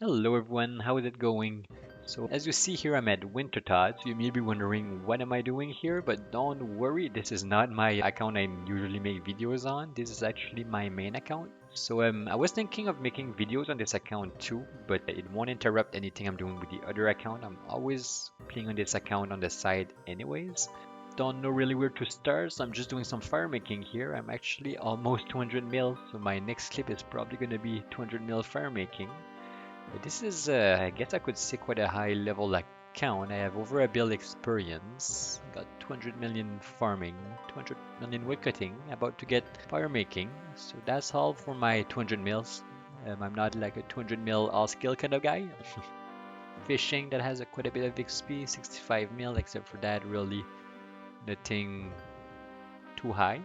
Hello everyone, how is it going? So as you see here, I'm at Wintertod. So you may be wondering what am I doing here, but don't worry, this is not my account I usually make videos on. This is actually my main account. So I was thinking of making videos on this account too, but it won't interrupt anything I'm doing with the other account. I'm always playing on this account on the side anyways. Don't know really where to start, so I'm just doing some fire making here. I'm actually almost 200 mil, so my next clip is probably gonna be 200 mil fire making. This is, I guess I could say, quite a high level account. I have over a bill experience, got 200 million farming, 200 million woodcutting, about to get fire making. So that's all for my 200 mils. I'm not like a 200 mil all skill kind of guy. Fishing that has quite a bit of XP, 65 mil, except for that, really nothing too high.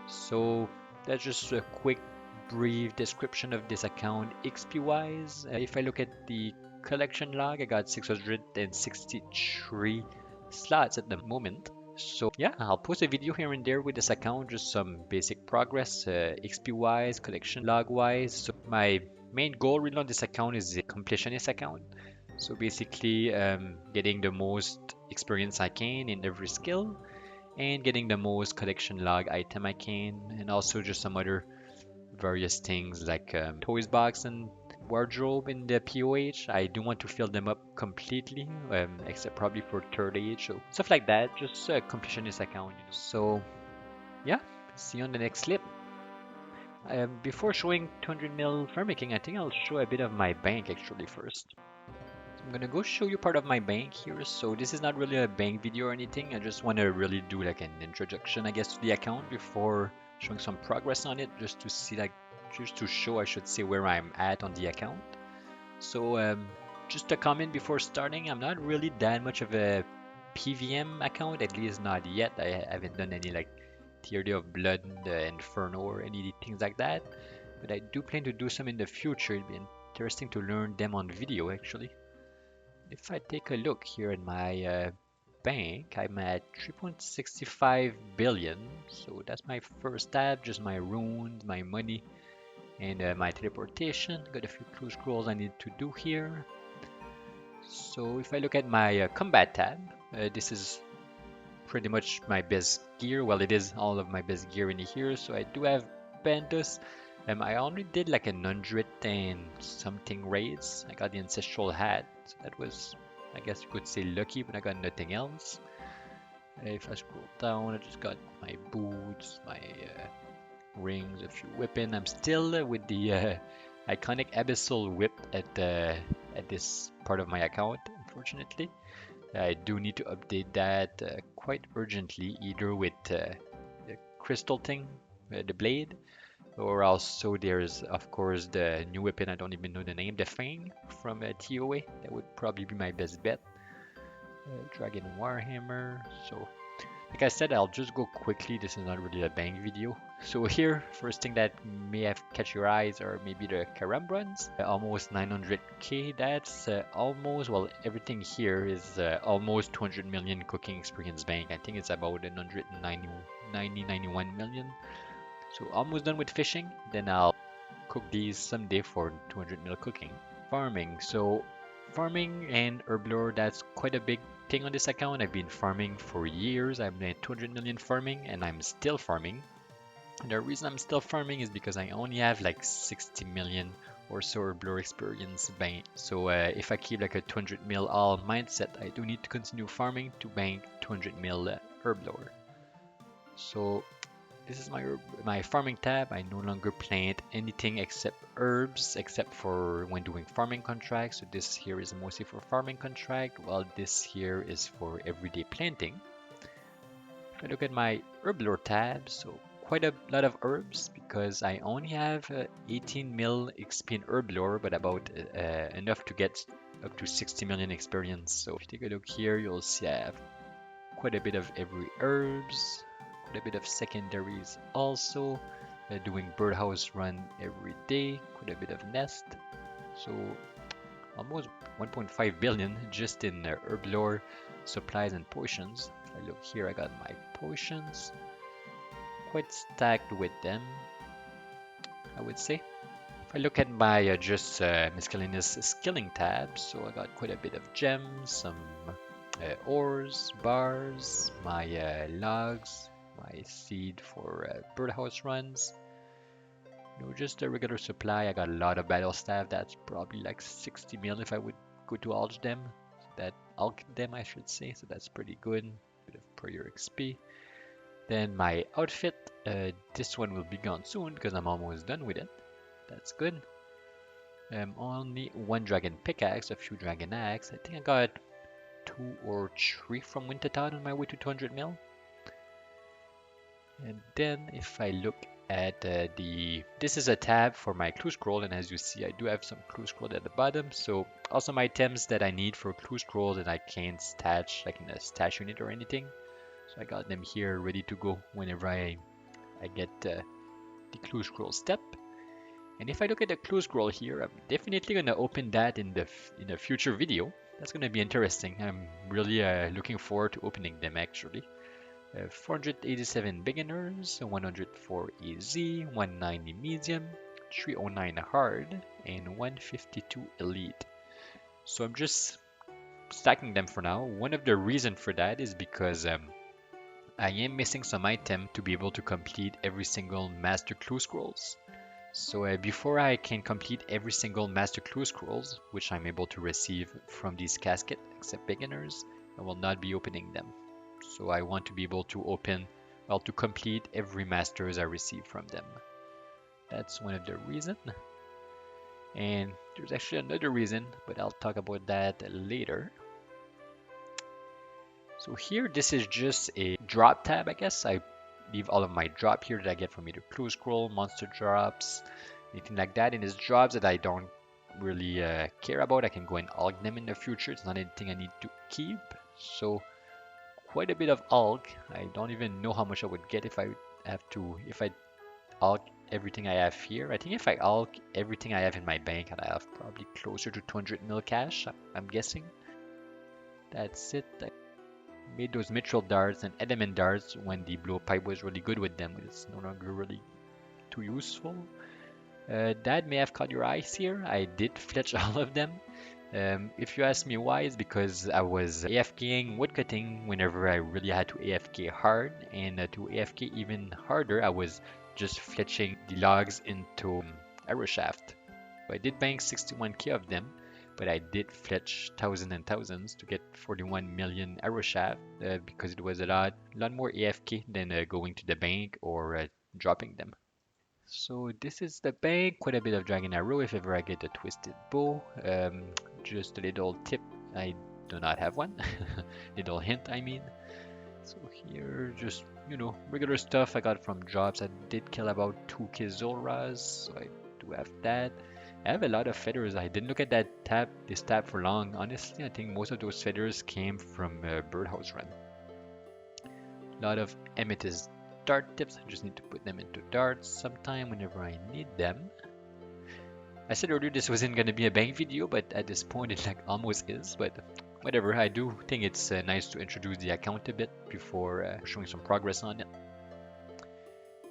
So that's just a quick brief description of this account XP wise. If I look at the collection log, I got 663 slots at the moment. So yeah, I'll post a video here and there with this account, just some basic progress, XP wise, collection log wise. So my main goal really on this account is a completionist account. So basically, getting the most experience I can in every skill and getting the most collection log item I can, and also just some other various things like toys box and wardrobe in the POH. I do want to fill them up completely, except probably for third age. So stuff like that, just a completionist account. So yeah, see you on the next clip. Before showing 200 mil making, I think I'll show a bit of my bank actually first. So I'm gonna go show you part of my bank here. So this is not really a bank video or anything. I just want to really do like an introduction, I guess, to the account before showing some progress on it, just to see just to show, I should say, where I'm at on the account. So just a comment before starting. I'm not really that much of a PVM account, at least not yet. I haven't done any like Tier Day of Blood, the Inferno, or any things like that. But I do plan to do some in the future. It'd be interesting to learn them on video actually. If I take a look here in my bank, I'm at 3.65 billion. So that's my first tab, just my runes, my money, and my teleportation. Got a few clue scrolls I need to do here. So if I look at my combat tab, this is pretty much my best gear. Well, it is all of my best gear in here. So I do have Pandas. I only did like a hundred and something raids. I got the ancestral hat. So that was, I guess you could say, lucky, but I got nothing else. If I scroll down, I just got my boots, my rings, a few whipping. I'm still with the iconic abyssal whip at this part of my account, unfortunately. I do need to update that quite urgently, either with the crystal thing, the blade, or also there's of course the new weapon, I don't even know the name, the Fang from TOA. That would probably be my best bet. Dragon Warhammer. So like I said, I'll just go quickly. This is not really a bang video. So here, first thing that may have catch your eyes are maybe the Karambruns. Almost 900k. That's almost, well, everything here is almost 200 million cooking experience bank. I think it's about 190, 91 million. So almost done with fishing. Then I'll cook these someday for 200 mil cooking. Farming. So farming and herblore, that's quite a big thing on this account. I've been farming for years. I've been at 200 million farming and I'm still farming. And the reason I'm still farming is because I only have like 60 million or so herblore experience bank. So if I keep like a 200 mil all mindset, I do need to continue farming to bank 200 mil herblore. So this is my farming tab. I no longer plant anything except herbs, except for when doing farming contracts. So this here is mostly for farming contract, while this here is for everyday planting. If I look at my herb lore tab, so quite a lot of herbs because I only have 18 mil XP in herb lore, but about enough to get up to 60 million experience. So if you take a look here, you'll see I have quite a bit of every herbs, quite a bit of secondaries also. Doing birdhouse run every day, quite a bit of nest. So almost 1.5 billion just in herb lore, supplies and potions. If I look here, I got my potions, quite stacked with them, I would say. If I look at my just miscellaneous skilling tab, so I got quite a bit of gems, some ores, bars, my logs, my seed for birdhouse runs. Just a regular supply. I got a lot of battle staff. That's probably like 60 mil if I would go to alch them. That alch them, I should say. So that's pretty good. Bit of prayer XP. Then my outfit. This one will be gone soon because I'm almost done with it. That's good. Only one dragon pickaxe, a few dragon axe. I think I got 2 or 3 from Wintertown on my way to 200 mil. And then if I look at this is a tab for my clue scroll, and as you see I do have some clue scroll at the bottom, so also my items that I need for clue scroll that I can't stash like in a stash unit or anything, so I got them here ready to go whenever I get the clue scroll step. And if I look at the clue scroll here, I'm definitely gonna open that in a future video. That's gonna be interesting. I'm really looking forward to opening them actually. 487 beginners, 104 easy, 190 medium, 309 hard, and 152 elite. So I'm just stacking them for now. One of the reasons for that is because I am missing some item to be able to complete every single master clue scrolls. So before I can complete every single master clue scrolls, which I'm able to receive from these caskets, except beginners, I will not be opening them. So I want to be able to open, well, to complete every masters I receive from them. That's one of the reasons. And there's actually another reason, but I'll talk about that later. So here, this is just a drop tab, I guess. I leave all of my drop here that I get from either clue scroll, monster drops, anything like that. And it's drops that I don't really care about. I can go and aug them in the future. It's not anything I need to keep. So quite a bit of alg. I don't even know how much I would get if I alg everything I have here. I think if I alg everything I have in my bank, I have probably closer to 200 mil cash, I'm guessing. That's it. I made those mithril darts and element darts when the blowpipe was really good with them. It's no longer really too useful. That may have caught your eyes here. I did fletch all of them. If you ask me why, it's because I was AFKing woodcutting whenever I really had to AFK hard, and to AFK even harder, I was just fletching the logs into arrow shaft. So I did bank 61k of them, but I did fletch thousands and thousands to get 41 million arrow shaft because it was a lot more AFK than going to the bank or dropping them. So this is the bank, quite a bit of dragon arrow if ever I get a twisted bow. Just a little tip, I do not have one. Little hint, I mean. So here, just, regular stuff I got from jobs. I did kill about 2 Kizoras, so I do have that. I have a lot of feathers. I didn't look at this tab for long. Honestly, I think most of those feathers came from Birdhouse Run. A lot of amethyst dart tips. I just need to put them into darts sometime whenever I need them. I said earlier this wasn't going to be a bank video, but at this point it like almost is, but whatever. I do think it's nice to introduce the account a bit before showing some progress on it.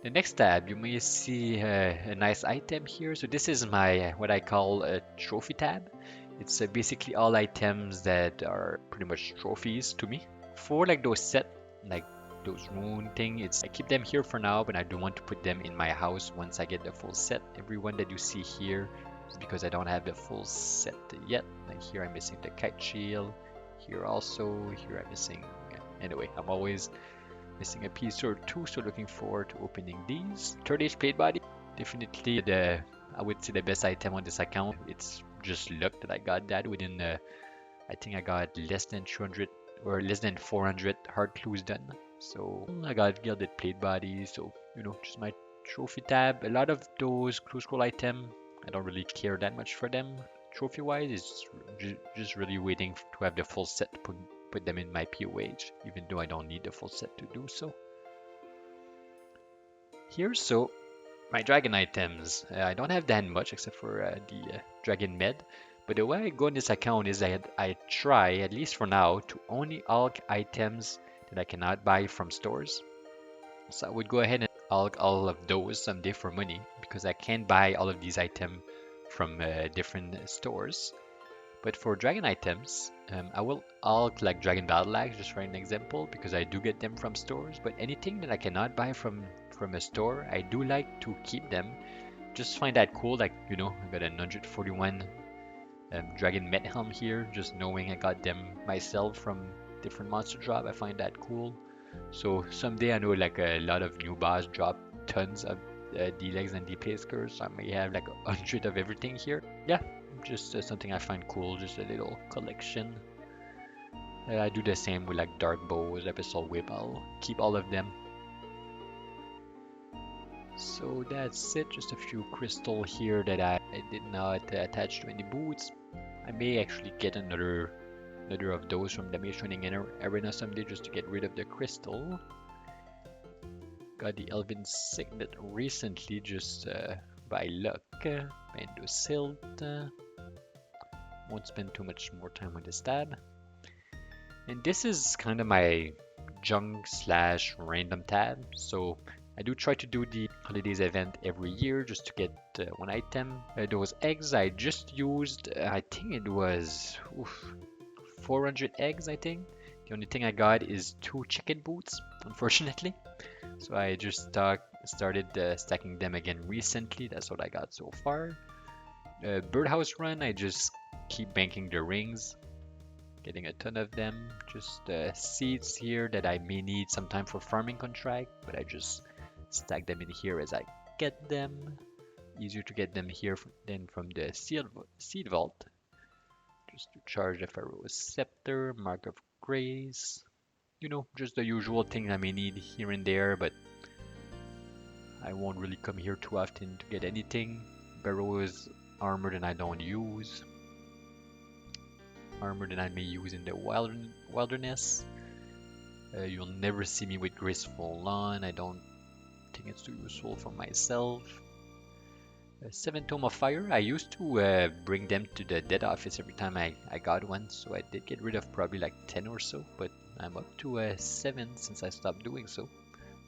The next tab, you may see a nice item here. So this is my what I call a trophy tab. It's basically all items that are pretty much trophies to me. For like those set, like those rune thing, I keep them here for now, but I do want to put them in my house once I get the full set. Everyone that you see here is because I don't have the full set yet. Like here I'm missing the kite shield, here also, here I'm missing, anyway, I'm always missing a piece or two, so looking forward to opening these. Third age plate body, definitely I would say the best item on this account. It's just luck that I got that within I think I got less than 200 or less than 400 hard clues done. So I got gilded plate body, so just my trophy tab. A lot of those clue scroll item, I don't really care that much for them trophy wise. It's just really waiting to have the full set to put them in my POH, even though I don't need the full set to do so. Here, so my dragon items, I don't have that much except for the dragon med. But the way I go in this account is I try, at least for now, to only alch items that I cannot buy from stores. So I would go ahead and all of those someday for money because I can buy all of these items from different stores. But for dragon items, I will all collect dragon battle axe just for an example because I do get them from stores. But anything that I cannot buy from a store, I do like to keep them. Just find that cool, like you know, I got a 141 dragon met helm here. Just knowing I got them myself from different monster drop, I find that cool. So someday I know like a lot of new boss drop tons of D-legs and D-Paskers. So I may have like 100 of everything here. Yeah, just something I find cool, just a little collection. I do the same with like dark bows, episode whip. I'll keep all of them. So that's it, just a few crystal here that I did not attach to any boots. I may actually get another of those from the Maze Training Arena someday just to get rid of the crystal. Got the Elven Signet recently just by luck. Bando Silt. Won't spend too much more time on this tab. And this is kind of my junk slash random tab. So I do try to do the holidays event every year just to get one item. Those eggs I just used, I think it was 400 eggs, I think. The only thing I got is 2 chicken boots, unfortunately. So I just started stacking them again recently. That's what I got so far. Birdhouse run, I just keep banking the rings. Getting a ton of them. Just seeds here that I may need sometime for farming contract. But I just stack them in here as I get them. Easier to get them here than from the seed vault. Just to charge the Pharaoh's Scepter, Mark of Grace. You know, just the usual things I may need here and there, but I won't really come here too often to get anything. Pharaoh's armor that I don't use. Armor that I may use in the wilderness. You'll never see me with Graceful Lawn. I don't think it's too useful for myself. 7 Tome of Fire. I used to bring them to the dead office every time I got one, so I did get rid of probably like 10 or so, but I'm up to 7 since I stopped doing so.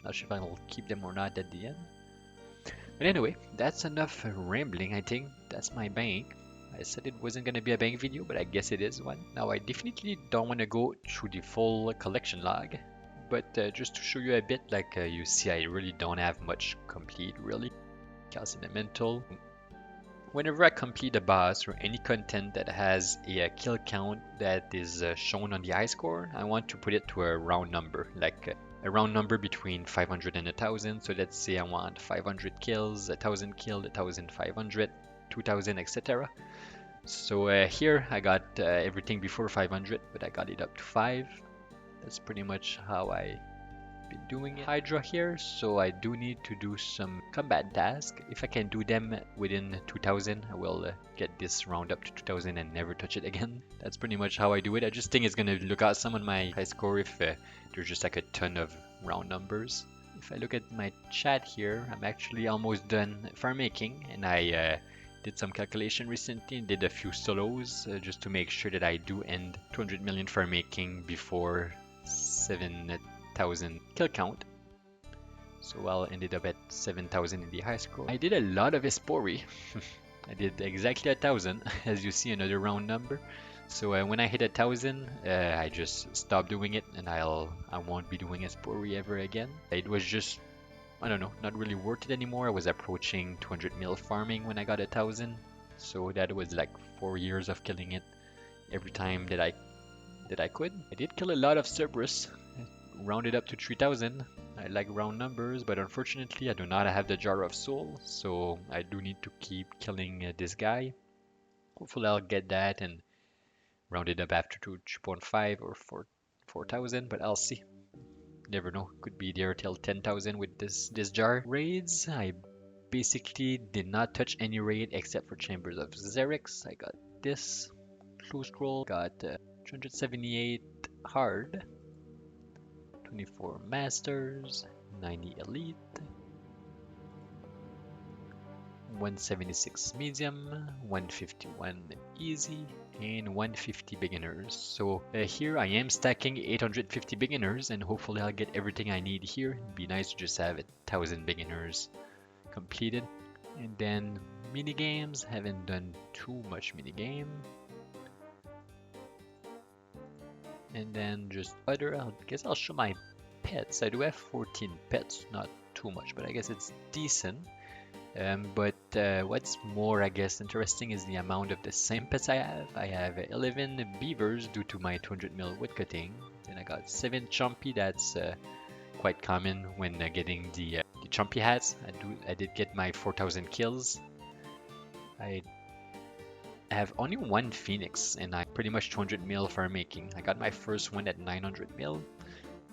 Not sure if I'll keep them or not at the end. But anyway, that's enough rambling, I think. That's my bank. I said it wasn't going to be a bank video, but I guess it is one. Now, I definitely don't want to go through the full collection log, but just to show you a bit, like you see, I really don't have much complete, really. Chaos Elemental. Whenever I complete a boss or any content that has a kill count that is shown on the high score, I want to put it to a round number, like a round number between 500 and 1000. So let's say I want 500 kills, 1000 killed, 1500, 2000, etc. So here I got everything before 500, but I got it up to 5. That's pretty much how I been doing it. Hydra here, so I do need to do some combat tasks. If I can do them within 2000, I will get this round up to 2000 and never touch it again. That's pretty much how I do it. I just think it's gonna look awesome on my high score if there's just like a ton of round numbers. If I look at my chat here, I'm actually almost done Firemaking, and I did some calculation recently and did a few solos just to make sure that I do end 200 million Firemaking before 7,000 kill count. So I'll ended up at 7,000 in the high score. I did a lot of Espori. I did exactly 1,000, as you see, another round number. So when I hit 1,000, I just stopped doing it, and I won't be doing Espori ever again. It was just, I don't know, not really worth it anymore. I was approaching 200 mil farming when I got 1,000, so that was like 4 years of killing it every time that I could. I did kill a lot of Cerberus, rounded up to 3,000. I like round numbers, but unfortunately I do not have the Jar of Soul, so I do need to keep killing this guy. Hopefully I'll get that and round it up after to 3.5 or 4,000, but I'll see. Never know, could be there till 10,000 with this jar. Raids, I basically did not touch any raid except for Chambers of Xerix. I got this Clue Scroll, got 278 hard, 24 masters, 90 elite, 176 medium, 151 easy, and 150 beginners. So here I am stacking 850 beginners, and hopefully I'll get everything I need here. It'd be nice to just have 1,000 beginners completed. And then mini games, haven't done too much mini game. And then just other, I guess I'll show my pets. I do have 14 pets, not too much, but I guess it's decent. But what's more, I guess, interesting is the amount of the same pets I have. I have 11 beavers due to my 200 mil wood cutting. Then I got 7 chompy. That's quite common when getting the chompy hats. I did get my 4,000 kills. I have only 1 phoenix, and I pretty much 200 mil Firemaking. I got my first one at 900 mil.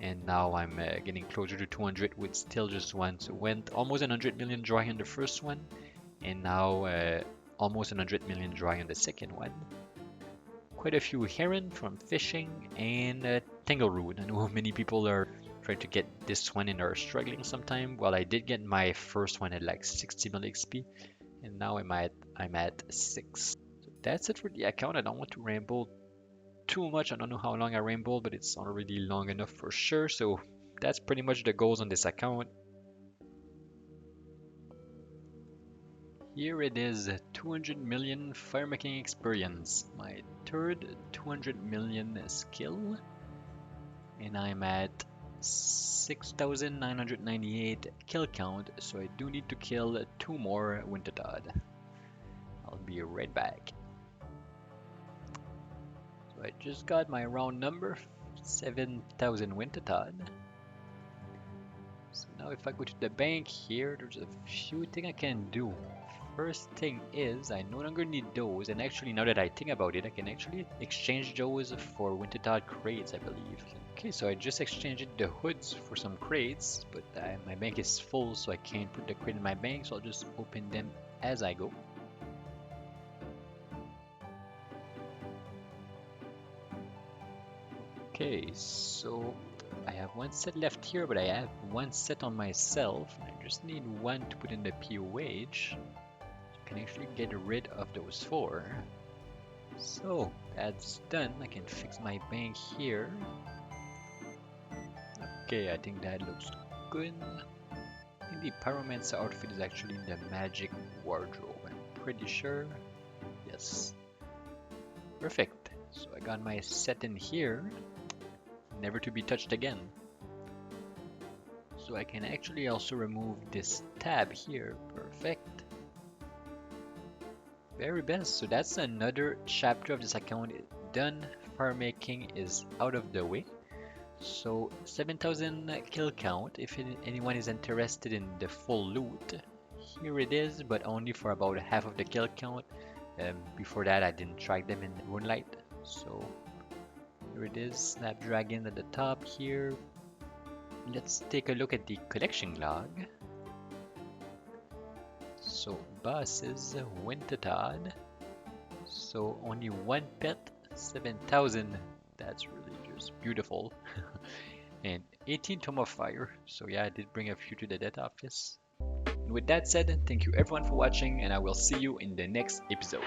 And now I'm getting closer to 200 with still just one. So went almost 100 million dry on the first one, and now almost 100 million dry on the second one. Quite a few heron from fishing, and tangleroot. I know many people are trying to get this one and are struggling sometime. Well, I did get my first one at like 60 mil XP, and now I'm at 6. So that's it for the account. I don't want to ramble too much. I don't know how long I ramble, but it's already long enough for sure. So that's pretty much the goals on this account. Here it is, 200 million firemaking experience, my third 200 million skill, and I'm at 6,998 kill count, so I do need to kill 2 more winter toad. I'll be right back. So I just got my round number, 7,000 winter toad. So now if I go to the bank here, there's a few things I can do. First thing is I no longer need those, and actually now that I think about it, I can actually exchange those for winter toad crates, I believe. Okay, so I just exchanged the hoods for some crates, but my bank is full, so I can't put the crate in my bank, so I'll just open them as I go. Okay, so I have 1 set left here, but I have 1 set on myself. I just need 1 to put in the POH. I can actually get rid of those 4. So that's done. I can fix my bank here. Okay, I think that looks good. I think the pyromancer outfit is actually in the magic wardrobe. I'm pretty sure. Yes. Perfect. So I got my set in here. Never to be touched again. So I can actually also remove this tab here. Perfect. Very best. So that's another chapter of this account done. Firemaking is out of the way. So 7,000 kill count. If anyone is interested in the full loot, here it is, but only for about half of the kill count. Before that I didn't track them in Moonlight. So here it is, Snapdragon at the top here. Let's take a look at the collection log. So bosses, winter toad. So only 1 pet, 7,000. That's really just beautiful. And 18 Tome of Fire. So yeah, I did bring a few to the death office. And with that said, thank you everyone for watching, and I will see you in the next episode.